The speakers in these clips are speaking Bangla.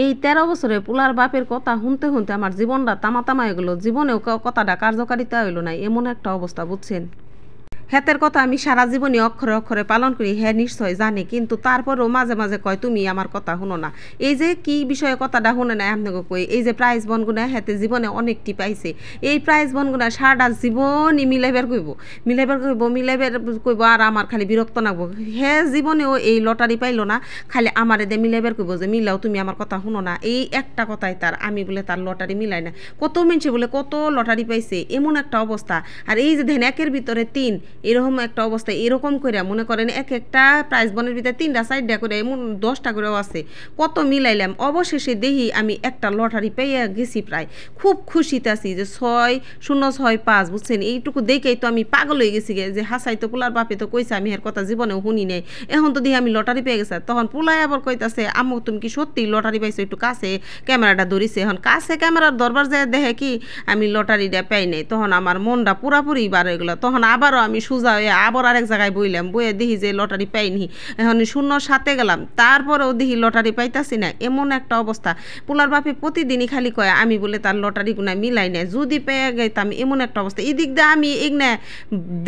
এই 13 বছরে পোলার বাপের কথা শুনতে শুনতে আমার জীবনটা তামা তামা হয়ে গেল। জীবনেও কথাটা কার্যকারিতা হইল না, এমন একটা অবস্থা, বুঝছেন। হেতের কথা আমি সারা জীবনে অক্ষরে অক্ষরে পালন করি, হ্যাঁ নিশ্চয় জানি, কিন্তু তারপরেও মাঝে মাঝে কয় তুমি আমার কথা শুনো না। এই যে কি বিষয়ে কথাটা শুনে না আপনাকে কই, এই যে প্রাইজ বনগুনা হেতে জীবনে অনেকটি পাইছে, এই প্রাইজ বনগুনা সারাটা জীবনই মিলাইবার কইব আর আমার খালি বিরক্ত লাগবো। হ্যাঁ জীবনেও এই লটারি পাইলো না, খালি আমার এদের মিলাইবার কইব যে মিলাও তুমি আমার কথা শুনো না, এই একটা কথাই তার, আমি বলে তার লটারি মিলাই না। কত মানুষে বলে কত লটারি পাইছে, এমন একটা অবস্থা। আর এই যে দেখেন একের ভিতরে 3, এরকম একটা অবস্থা। এরকম করে মনে করেন এক একটা প্রাইজ বনের ভিতরে 3টা 4টা করে এমন 10টা করেও আছে, কত মিলাইলাম। অবশেষে দেখি আমি একটা লটারি পেয়ে গেছি, প্রায় খুব খুশিতে আছি যে 6065, বুঝছেন। এইটুকু দেখেই তো আমি পাগল হয়ে গেছি যে হাসাই তো পোলার বাপে তো কইছে, আমি এর কথা জীবনেও শুনি নাই, এখন তো দেখি আমি লটারি পেয়ে গেছে। তখন পোলাই আবার কইতাছে আম্মু তুমি কি সত্যি লটারি পাইছো, একটু কাছে ক্যামেরাটা ধরিছে। এখন কাছে ক্যামেরার দরবার যায় দেখে কি আমি লটারিটা পাই নাই, তখন আমার মনটা পুরাপুরি বার হয়ে গেল। তখন আবারও আমি সোজা হয়ে আবার আরেক জায়গায় বইলাম, বইয়ে দেখি যে লটারি পাইনি। এখন 0-7 গেলাম, তারপরেও দেখি লটারি পাইতাছি না, এমন একটা অবস্থা। পোলার বাপে প্রতিদিনই খালি কয় আমি বলে তার লটারি গুনা মিলাই নাই, যদি পেয়ে গাইতাম, এমন একটা অবস্থা। এদিক দিয়ে আমি এগনা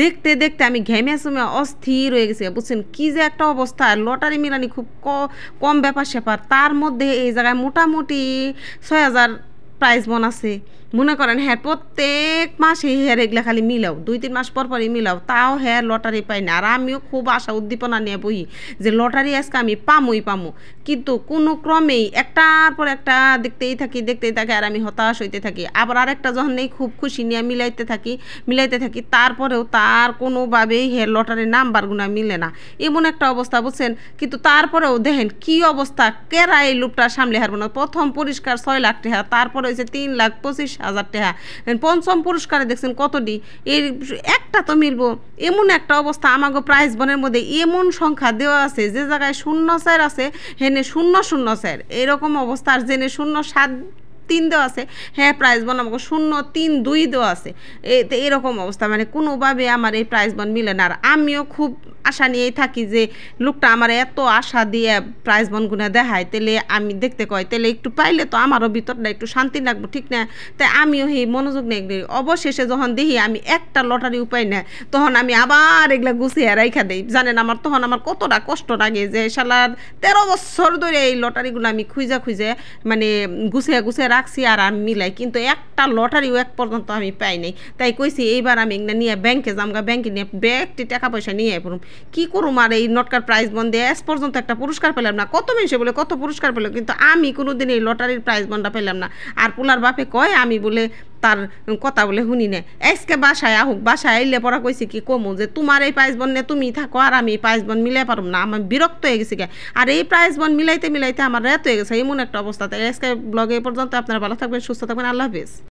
দেখতে দেখতে আমি ঘেমে সুমে অস্থির হয়ে গেছি, বুঝছেন। কি যে একটা অবস্থা, লটারি মিলানি খুব কম ব্যাপার স্যাপার, তার মধ্যে এই জায়গায় মোটামুটি 6000 প্রাইজ বোন আছে। মনে করেন হ্যাঁ প্রত্যেক মাসে হ্যাঁ এগুলা খালি মিলাও, 2-3 মাস পর পরই মিলাও, তাও হ্যাঁ লটারি পাই না। আর আমিও খুব আশা উদ্দীপনা নিয়ে বই যে লটারি আজকে আমি পামো, কিন্তু কোনো ক্রমেই একটার পর একটা দেখতেই থাকি আর আমি হতাশ হইতে থাকি। আবার আরেকটা যখন নেই খুব খুশি নিয়ে মিলাইতে থাকি, তারপরেও তার কোনোভাবেই হ্যাঁ লটারির নাম্বারগুনা মিলে না, এমন একটা অবস্থা, বুঝছেন। কিন্তু তারপরেও দেখেন কি অবস্থা, কেরা এই লোকটা সামলে হারবো না। প্রথম পুরস্কার 6 লাখ টাকা, তারপরে হয়েছে 3,25,000 টাকা, পঞ্চম পুরস্কারে দেখছেন কতটি, এর একটা তো মিলবো, এমন একটা অবস্থা। আমাকে প্রাইজ বনের মধ্যে এমন সংখ্যা দেওয়া আছে যে জায়গায় 0 আছে হেনে 0 এরকম অবস্থা, আর জেনে 0-7-3 দেওয়া আছে, হ্যাঁ প্রাইজ বন আমাকে 0-3-2 দেওয়া আছে। এরকম অবস্থা, মানে কোনোভাবে আমার এই প্রাইজ বন মিলে না। আর আমিও খুব আশা নিয়েই থাকি যে লোকটা আমার এত আশা দিয়ে প্রাইজ বনগুনা দেখায়, তাহলে আমি দেখতে কয় তাহলে একটু পাইলে তো আমারও ভিতরটা একটু শান্তি লাগবো, ঠিক না। তাই আমিও সেই মনোযোগ নেই। অবশেষে যখন দেখি আমি একটা লটারি উপায় না, তখন আমি আবার এগুলা গুছিয়ে রাইখা দেই। জানেন আমার তখন আমার কতটা কষ্ট লাগে যে শালার 13 বছর ধরে এই লটারিগুলো আমি খুঁজে মানে গুছিয়ে রাখছি আর আমি মিলাই, কিন্তু একটা লটারিও এক পর্যন্ত আমি পাই নাই। তাই কইছি এইবার আমি এগুলা নিয়ে ব্যাংকে যামগা, ব্যাংকে নিয়ে ব্যাগটি টাকা পয়সা নিয়ে পড়ুম। কি করুম আর এই নটকার প্রাইজ বন্ধে আজ পর্যন্ত একটা পুরস্কার পেলাম না। কত মানুষে বলে কত পুরস্কার পেল, কিন্তু আমি কোনোদিন এই লটারির প্রাইজ বন্ধটা পেলাম না। আর পোলার বাপে কয় আমি বলে তার কথা বলে শুনি না। আজকে বাসায় আহুক, বাসায় আইলে পড়া কইছি কি কমু যে তোমার এই প্রাইজ বন নিয়ে তুমি থাকো আর আমি এই প্রাইজ বন মিলাই পারব না, আমার বিরক্ত হয়ে গেছি। আর এই প্রাইজ বন মিলাইতে আমার রাত হয়ে গেছে, এমন একটা অবস্থা। তাই আজকে ব্লগে পর্যন্ত, আপনারা ভালো থাকবেন, সুস্থ থাকবেন, আল্লাহ হাফেজ।